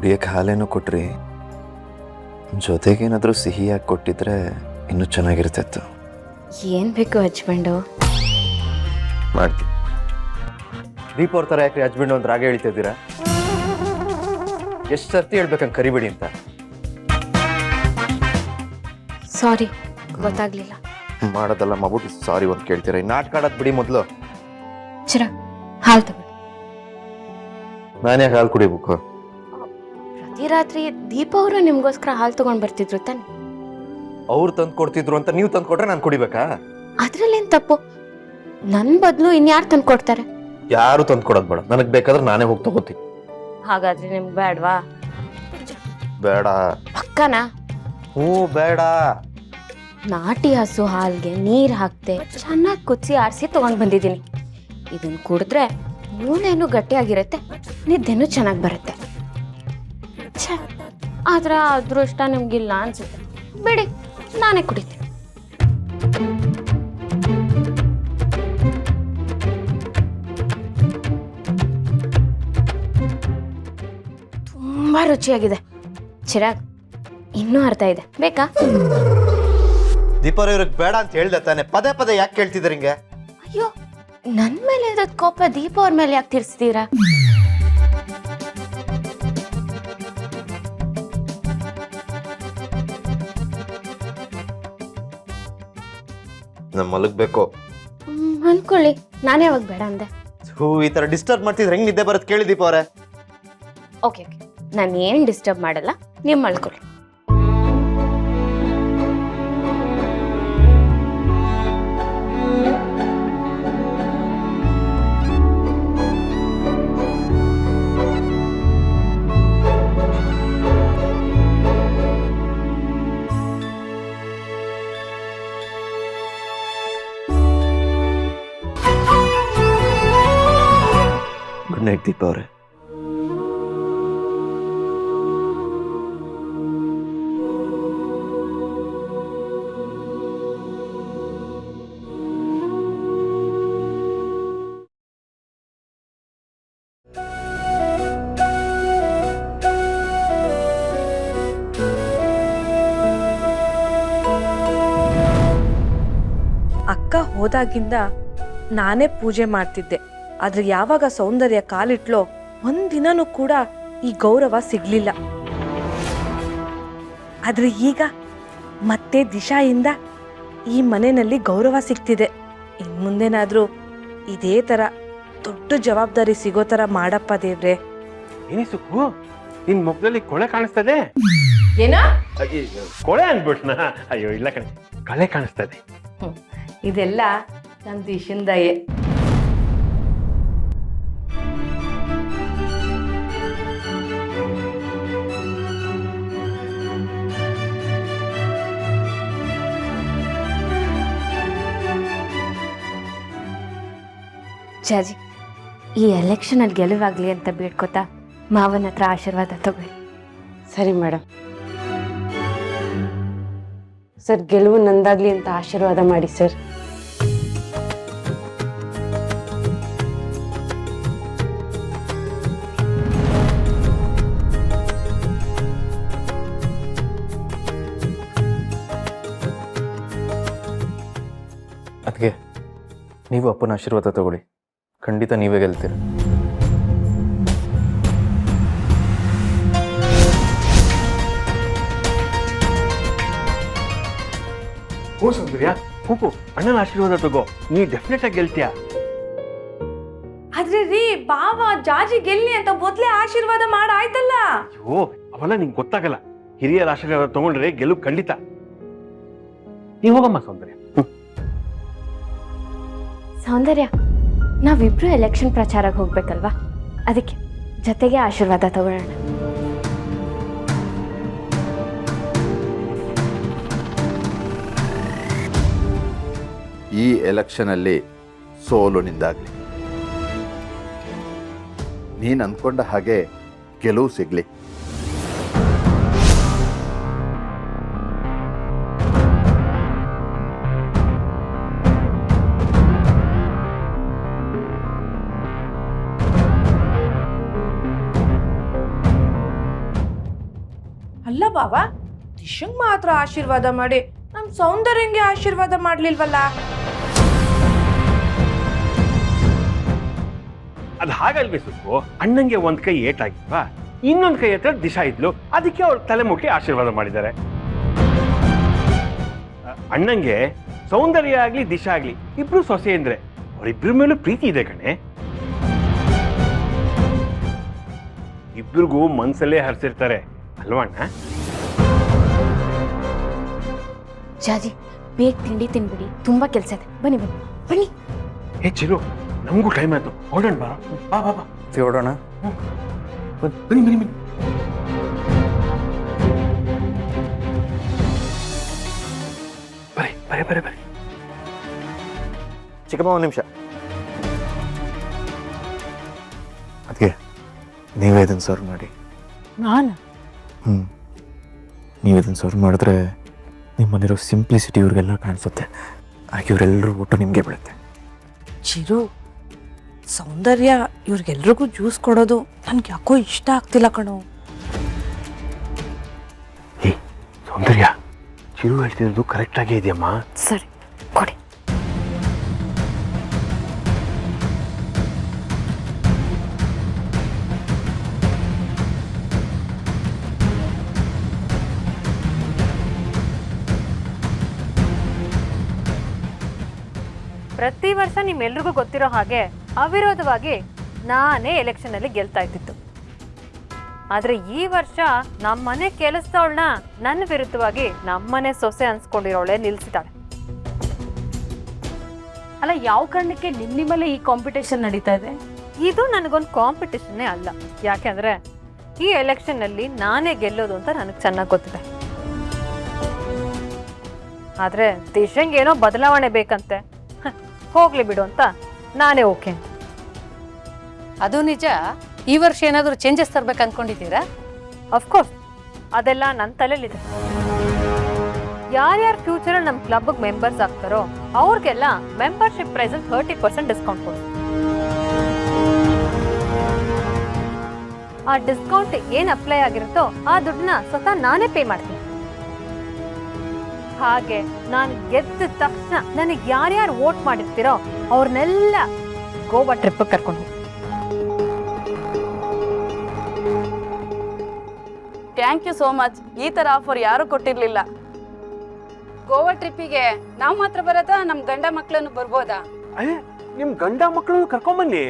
ಕುಡಿಯೋಕ್ಕೆ ಹಾಲೇನೂ ಕೊಟ್ರಿ, ಜೊತೆಗೇನಾದರೂ ಸಿಹಿಯಾಗಿ ಕೊಟ್ಟಿದ್ರೆ ಇನ್ನೂ ಚೆನ್ನಾಗಿರ್ತಿತ್ತು. ಏನು ಬೇಕು ಹಸ್ಬೆಂಡು? ಮಾಡ್ತೀನಿ. ದೀಪ ಅವ್ರ ಥರ ಯಾಕೆ ಹಸ್ಬೆಂಡು ಅಂತ ರಾಗ ಹೇಳ್ತಿದ್ದೀರಾ? ಎಷ್ಟು ಸರ್ತಿ ಹೇಳ್ಬೇಕಂಗೆ ಕರಿಬೇಡಿ ಅಂತ. ಸಾರಿ, ಗೊತ್ತಾಗ್ಲಿಲ್ಲ. ಮಾಡೋದಲ್ಲ ಮಾಡ್ಬಿಟ್ಟು ಸಾರಿ ಒಂದು ಕೇಳ್ತೀರಾ? ಈ ನಾಟಕ ಆಡೋದು ಬಿಡಿ ಮೊದಲು. ಚಿರ ಹಾಲು ತಗೊಳ್ಳಿ. ನಾನು ಯಾಕೆ ಹಾಲು ಕುಡಿಬೇಕು? ಪ್ರತಿ ರಾತ್ರಿ ದೀಪ ಅವರು ನಿಮ್ಗೋಸ್ಕರ ಹಾಲು ತಗೊಂಡ್ ಬರ್ತಿದ್ರು ತಾನೆ? ಅವ್ರು ತಂದು ಕೊಡ್ತಿದ್ರು ಅಂತ ನೀವು ತಂದು ಕೊಟ್ರೆ ನಾನು ಕುಡಿಬೇಕಾ? ಅದ್ರಲ್ಲೇನ್ ತಪ್ಪು? ನನ್ ಬದಲು ಇನ್ಯಾರು ತಂದು ಕೊಡ್ತಾರೆ? ಯಾರು ತಂದು ಕೊಡೋದು ಬೇಡ, ನನಗೆ ಬೇಕಾದ್ರೆ ನಾನೇ ಹೋಗಿ ತಗೋತೀನಿ. ಹಾಗಾದ್ರೆ ನಿಮ್ಗೆ ಬೇಡವಾ? ಬೇಡ. ಪಕ್ಕನಾ? ಹ್ಞೂ ಬೇಡ. ನಾಟಿ ಹಸು ಹಾಲ್ಗೆ ನೀರ್ ಹಾಕ್ತೆ ಚೆನ್ನಾಗಿ ಕುದಿಸಿ ಆರಿಸಿ ತಗೊಂಡ್ ಬಂದಿದ್ದೀನಿ. ಇದನ್ನ ಕುಡಿದ್ರೆ ಮೂಳೆನೂ ಗಟ್ಟಿಯಾಗಿರುತ್ತೆ, ನಿದ್ದೆನೂ ಚೆನ್ನಾಗಿ ಬರುತ್ತೆ. ಛೇ, ಆದ್ರ ಅದೃಷ್ಟ ನಿಮ್ಗಿಲ್ಲ ಅನ್ಸುತ್ತೆ. ಬಿಡಿ, ನಾನೇ ಕುಡಿತೀನಿ. ತುಂಬಾ ರುಚಿಯಾಗಿದೆ. ಚಿರಾಗ್, ಇನ್ನೂ ಅರ್ಥ ಇದೆ, ಬೇಕಾ? ದೀಪರ ಇವ್ರಿಗೆ ಬೇಡ ಅಂತ ಹೇಳ್ದೆ ತಾನೆ, ಪದೇ ಪದೇ ಯಾಕೆ ಕೇಳ್ತಿದ್ರಿ ಹಿಂಗೆ? ಅಯ್ಯೋ, ನನ್ ಮೇಲೆ ಇರೋದ್ ಕೋಪ ದೀಪ ಅವ್ರ ಮೇಲೆ ಯಾಕೆ ತೀರ್ಸ್ತೀರಾ? ನಮ್ಮ ಮಲಗಬೇಕು. ಅನ್ಕೊಳ್ಳಿ, ನಾನೇ ಯಾವಾಗ ಬೇಡ ಅಂದೆ? ಈ ತರ ಡಿಸ್ಟರ್ಬ್ ಮಾಡ್ತಿದ್ರೆ ಹೆಂಗ್ ನಿದ್ದೆ ಬರುತ್ತೆ ಕೇಳಿ ದೀಪ ಅವರೇ. ಓಕೆ ಓಕೆ, ನಾನು ಏನು ಡಿಸ್ಟರ್ಬ್ ಮಾಡಲ್ಲ, ನೀವು ಮಲ್ಕೊಳ್ಳಿ. ಗುಡ್ ನೈಟ್ ದೀಪ ಅವರೇ. ಅಕ್ಕ ಹೋದಾಗಿಂದ ನಾನೇ ಪೂಜೆ ಮಾಡ್ತಿದ್ದೆ. ಆದ್ರೆ ಯಾವಾಗ ಸೌಂದರ್ಯ ಕಾಲಿಟ್ಲೋ ಒಂದಿನನೂ ಕೂಡ ಈ ಗೌರವ ಸಿಗ್ಲಿಲ್ಲ. ಆದ್ರೆ ಈಗ ಮತ್ತೆ ದಿಶಾಯಿಂದ ಈ ಮನೆಯಲ್ಲಿ ಗೌರವ ಸಿಗ್ತಿದೆ. ಇನ್ ಮುಂದೇನಾದ್ರೂ ಇದೇ ತರ ದೊಡ್ಡ ಜವಾಬ್ದಾರಿ ಸಿಗೋ ತರ ಮಾಡಪ್ಪ ದೇವ್ರೆ. ಏನಿ ಸುಕ್ಕು, ನಿನ್ ಮುಖದಲ್ಲಿ ಕೊಳೆ ಕಾಣಿಸ್ತದೆ. ಏನ? ಕೊಳೆ ಅನ್ಬಿಟ್ನ? ಅಯ್ಯೋ ಇಲ್ಲ ಕಣೆ, ಕಳೆ ಕಾಣಿಸ್ತದೆ. ಇದೆಲ್ಲ ನನ್ನ ದಿಶಿಂದಯೇ. ಜಾಜಿ, ಈ ಎಲೆಕ್ಷನಲ್ಲಿ ಗೆಲುವಾಗ್ಲಿ ಅಂತ ಬೇಡ್ಕೋತಾ ಮಾವನ ಹತ್ರ ಆಶೀರ್ವಾದ ತಗೊಳ್ಳಿ. ಸರಿ ಮೇಡಮ್. ಸರ್, ಗೆಲುವು ನಂದಾಗ್ಲಿ ಅಂತ ಆಶೀರ್ವಾದ ಮಾಡಿ ಸರ್. ಅದಕ್ಕೆ ನೀವು ಅಪ್ಪನ ಆಶೀರ್ವಾದ ತಗೊಳ್ಳಿ, ಖಂಡಿತ ನೀವೇ ಗೆಲ್ತೀರ. ಹೋ ಸೌಂದರ್ಯ, ಕೂಕು, ಅಣ್ಣನ ಆಶೀರ್ವಾದ ತಗೋ, ನೀ ಡೆಫಿನೆಟ್ ಆಗಿ ಗೆಲ್ತೀಯ. ಆದ್ರೆ ರೀ, ಬಾವ ಜಾಜಿ ಗೆಲ್ಲಿ ಅಂತ ಮೊದ್ಲೇ ಆಶೀರ್ವಾದ ಮಾಡಾಯ್ತಲ್ಲ. ಅಯ್ಯೋ, ಅವೆಲ್ಲ ನಿಂಗೆ ಗೊತ್ತಾಗಲ್ಲ. ಹಿರಿಯರ ಆಶೀರ್ವಾದ ತಗೊಂಡ್ರೆ ಗೆಲುವು ಖಂಡಿತ. ನೀ ಹೋಗಮ್ಮ ಸೌಂದರ್ಯ. ಸೌಂದರ್ಯ, ನಾವಿಬ್ರು ಎಲೆಕ್ಷನ್ ಪ್ರಚಾರಕ್ಕೆ ಹೋಗ್ಬೇಕಲ್ವಾ, ಅದಕ್ಕೆ ಜೊತೆಗೆ ಆಶೀರ್ವಾದ ತಗೊಳ್ಳೋಣ. ಈ ಎಲೆಕ್ಷನಲ್ಲಿ ಸೋಲು ನಿಂದಾಗಲಿ, ನೀನು ಅಂದ್ಕೊಂಡ ಹಾಗೆ ಗೆಲುವು ಸಿಗಲಿ. ಅಲ್ಲ ಬಾವಾ, ದಿಶಂಗ್ ಮಾತ್ರ ಆಶೀರ್ವಾದ ಮಾಡಿ ನಮ್ ಸೌಂದರ್ಯಂಗೆ ಆಶೀರ್ವಾದ ಮಾಡ್ಲಿಲ್ವಲ್ಲ? ಅದು ಹಾಗಲ್ವೇ ಸುಬ್ಬು, ಅಣ್ಣಂಗೆ ಒಂದ್ ಕೈ ಏಟಾಗಿಲ್ವಾ, ಇನ್ನೊಂದ್ ಕೈ ಹತ್ರ ದಿಶಾ ಇದ್ಲು, ಅದಕ್ಕೆ ಅವ್ರ ತಲೆ ಮುಟ್ಟಿ ಆಶೀರ್ವಾದ ಮಾಡಿದ್ದಾರೆ. ಅಣ್ಣಂಗೆ ಸೌಂದರ್ಯ ಆಗ್ಲಿ ದಿಶಾ ಆಗ್ಲಿ ಇಬ್ರು ಸೊಸೆ ಅಂದ್ರೆ ಅವರಿಬ್ರ ಮೇಲೂ ಪ್ರೀತಿ ಇದೆ ಕಣೆ. ಇಬ್ರಿಗೂ ಮನ್ಸಲ್ಲೇ ಹರಿಸಿರ್ತಾರೆ ಅಲ್ವಾ ಅಣ್ಣ? ಜಾಜಿ ಬೇಗ ತಿಂಡಿ ತಿನ್ಬಿಡಿ, ತುಂಬಾ ಕೆಲಸ ಇದೆ. ಬನ್ನಿ ಬನ್ನಿ ಬನ್ನಿ. ಹೇ ಚಿರು, ನಮಗೂ ಟೈಮ್ ಆಯ್ತು, ಹೊರಡೋಣ ಬಾ. ಬಾ ಬಾ ಬಾ ಹೊರಡೋಣ. ಬನ್ನಿ ಬನ್ನಿ ಬನ್ನಿ. ಬರ್ರಿ ಬರ್ರಿ ಬರ್ರಿ ಬರ್ರಿ. ಚಿಕ್ಕಮ್ಮ ಒಂದು ನಿಮಿಷ. ಅದಕ್ಕೆ ನೀವೇ ಇದನ್ನು ಸರ್ವ್ ಮಾಡಿ. ನಾನು ನೀವು ಇದನ್ನು ಸರ್ವ್ ಮಾಡಿದ್ರೆ ನಿಮ್ಮಲ್ಲಿರೋ ಸಿಂಪ್ಲಿಸಿಟಿ ಇವ್ರಿಗೆಲ್ಲ ಕಾಣಿಸುತ್ತೆ. ಹಾಗೆ ಇವರೆಲ್ಲರೂ ಊಟ ನಿಮಗೆ ಬೀಳುತ್ತೆ. ಚಿರು, ಸೌಂದರ್ಯ ಇವ್ರಿಗೆಲ್ರಿಗೂ ಜ್ಯೂಸ್ ಕೊಡೋದು ನನ್ಗೆ ಯಾಕೋ ಇಷ್ಟ ಆಗ್ತಿಲ್ಲ ಕಣೋ. ಹೇ ಸೌಂದರ್ಯ, ಚಿರು ಹೇಳ್ತಿರೋದು ಕರೆಕ್ಟ್ ಆಗೇ ಇದೆಯಮ್ಮ. ಸರಿ ಕೊಡಿ. ಪ್ರತಿ ವರ್ಷ ನಿಮ್ಮೆಲ್ರಿಗೂ ಗೊತ್ತಿರೋ ಹಾಗೆ ಅವಿರೋಧವಾಗಿ ನಾನೇ ಎಲೆಕ್ಷನ್ ಅಲ್ಲಿ ಗೆಲ್ತಾ ಇದ್ದಿತ್ತು. ಆದ್ರೆ ಈ ವರ್ಷ ನಮ್ಮನೆ ಕೆಲಸದವಳನ್ನ ನನ್ನ ವಿರುದ್ಧವಾಗಿ ನಮ್ಮನೆ ಸೊಸೆ ಅನ್ಸ್ಕೊಂಡಿರೋಳೆ ನಿಲ್ಸಿದ್ದಾಳೆ. ಅಲ್ಲ, ಯಾವ ಕಾರಣಕ್ಕೆ ನಿಮ್ಮಲ್ಲೇ ಈ ಕಾಂಪಿಟೇಷನ್ ನಡೀತಾ ಇದೆ? ಇದು ನನಗೊಂದು ಕಾಂಪಿಟಿಷನ್ನೇ ಅಲ್ಲ. ಯಾಕೆಂದ್ರೆ ಈ ಎಲೆಕ್ಷನ್ ಅಲ್ಲಿ ನಾನೇ ಗೆಲ್ಲೋದು ಅಂತ ನನಗೆ ಚೆನ್ನಾಗಿ ಗೊತ್ತಿದೆ. ಆದ್ರೆ ದೇಶಂಗೆ ಏನೋ ಬದಲಾವಣೆ ಬೇಕಂತೆ, ಹೋಗ್ಲಿ ಬಿಡು ಅಂತ ನಾನೇ ಓಕೆ. ಅದು ನಿಜ. ಈ ವರ್ಷ ಏನಾದರೂ ಚೇಂಜಸ್ ತರ್ಬೇಕು ಅನ್ಕೊಂಡಿದ್ದೀರಾ? ಅಫ್ಕೋರ್ಸ್, ಅದೆಲ್ಲ ನನ್ನ ತಲೆಯಲ್ಲಿದೆ. ಯಾರ್ಯಾರು ಫ್ಯೂಚರಲ್ಲಿ ನಮ್ಮ ಕ್ಲಬ್ಗೆ ಮೆಂಬರ್ಸ್ ಆಗ್ತಾರೋ ಅವ್ರಿಗೆಲ್ಲ ಮೆಂಬರ್ಶಿಪ್ ಪ್ರೈಸಲ್ಲಿ 30% ಡಿಸ್ಕೌಂಟ್ ಕೊಡು. ಆ ಡಿಸ್ಕೌಂಟ್ ಏನು ಅಪ್ಲೈ ಆಗಿರುತ್ತೋ ಆ ದುಡ್ಡನ್ನ ಸ್ವತಃ ನಾನೇ ಪೇ ಮಾಡ್ತೀನಿ. ಹಾಗೆ ನಾನು ಗೆದ್ದ ತಕ್ಷಣ ನನಗೆ ಯಾರ್ಯಾರು ವೋಟ್ ಮಾಡಿರ್ತೀರೋ ಅವ್ರನ್ನೆಲ್ಲ ಗೋವಾ ಟ್ರಿಪ್ ಕರ್ಕೊಂಡು ಹೋಗಿ. Thank you so much. ಈ ತರ ಆಫರ್ ಯಾರು ಕೊಟ್ಟಿರ್ಲಿಲ್ಲ. ಗೋವಾ ಟ್ರಿಪ್ಪಿಗೆ ನಾವು ಮಾತ್ರ ಬರೋದಾ? ನಮ್ ಗಂಡ ಮಕ್ಕಳನ್ನು ಬರ್ಬೋದಾ? ನಿಮ್ ಗಂಡ ಮಕ್ಕಳು ಕರ್ಕೊಂಬನ್ನಿ.